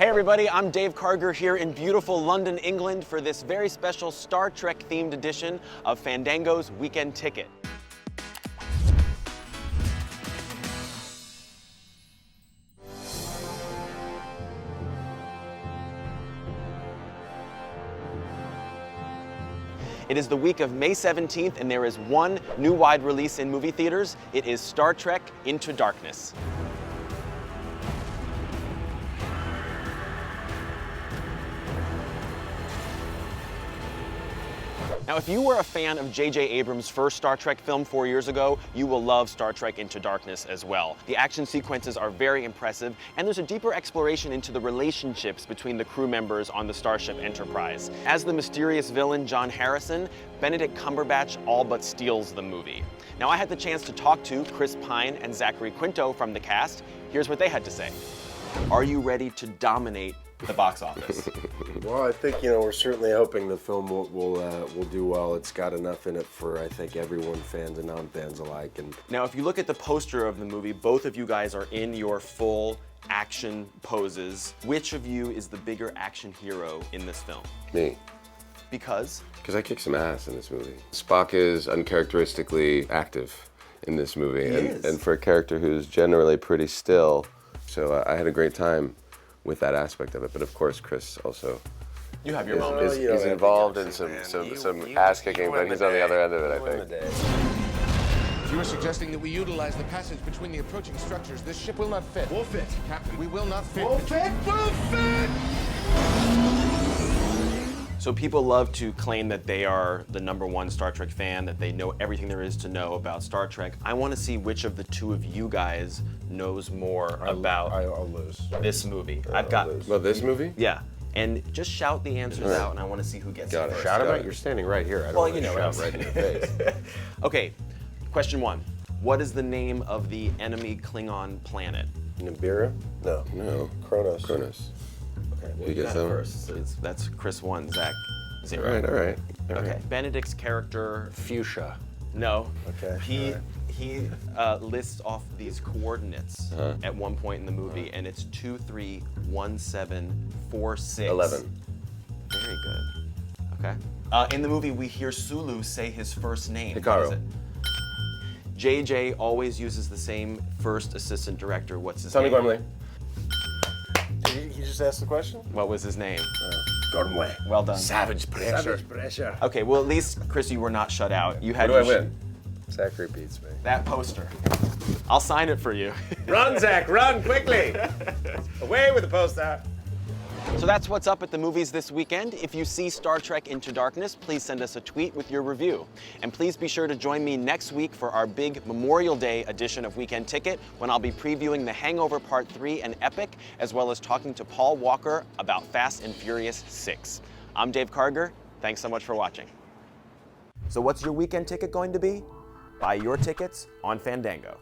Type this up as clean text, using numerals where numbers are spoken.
Hey everybody, I'm Dave Karger here in beautiful London, England for this very special Star Trek themed edition of Fandango's Weekend Ticket. It is the week of May 17th and there is one new wide release in movie theaters. It is Star Trek Into Darkness. Now, if you were a fan of J.J. Abrams' first Star Trek film 4 years ago, you will love Star Trek Into Darkness as well. The action sequences are very impressive, and there's a deeper exploration into the relationships between the crew members on the Starship Enterprise. As the mysterious villain John Harrison, Benedict Cumberbatch all but steals the movie. Now, I had the chance to talk to Chris Pine and Zachary Quinto from the cast. Here's what they had to say. Are you ready to dominate the box office? Well, I think, we're certainly hoping the film will do well. It's got enough in it for, I think, everyone, fans and non-fans alike. And now, if you look at the poster of the movie, both of you guys are in your full action poses. Which of you is the bigger action hero in this film? Me. Because? Because I kick some ass in this movie. Spock is uncharacteristically active in this movie. And for a character who's generally pretty still, so I had a great time with that aspect of it. But of course, Chris also you have your moments. He's involved in some ass kicking, but he's on the other end of it, I think. You are suggesting that we utilize the passage between the approaching structures. This ship will not fit. We'll fit. Captain, we will not fit. We'll fit! We'll fit! So people love to claim that they are the #1 Star Trek fan, that they know everything there is to know about Star Trek. I want to see which of the two of you guys knows more about I'll lose. this movie. I've got... Well, this movie? Yeah. And just shout the answers out, and I want to see who gets it first. Shout them out? You're standing right here. I don't want to shout right in your face. Okay, question 1. What is the name of the enemy Klingon planet? Nibiru? No. Kronos. Okay, well, You guess that first. So that's Chris 1, Zach 0. All right. Okay. Benedict's character... Fuchsia. No. Okay. He lists off these coordinates at one point in the movie, and it's 231746. 11. Very good. Okay. In the movie, we hear Sulu say his first name. Hikaru. What is it? JJ always uses the same first assistant director. What's his Tommy name? Gormley. He just asked the question? What was his name? Gormley. Well done. Savage pressure. Okay, well at least, Chris, you were not shut out. You had Who do I your win? Zachary beats me. that poster. I'll sign it for you. Run, Zach, run, quickly! Away with the poster! So that's what's up at the movies this weekend. If you see Star Trek Into Darkness, please send us a tweet with your review. And please be sure to join me next week for our big Memorial Day edition of Weekend Ticket, when I'll be previewing The Hangover Part 3 and Epic, as well as talking to Paul Walker about Fast and Furious 6. I'm Dave Karger. Thanks so much for watching. So what's your weekend ticket going to be? Buy your tickets on Fandango.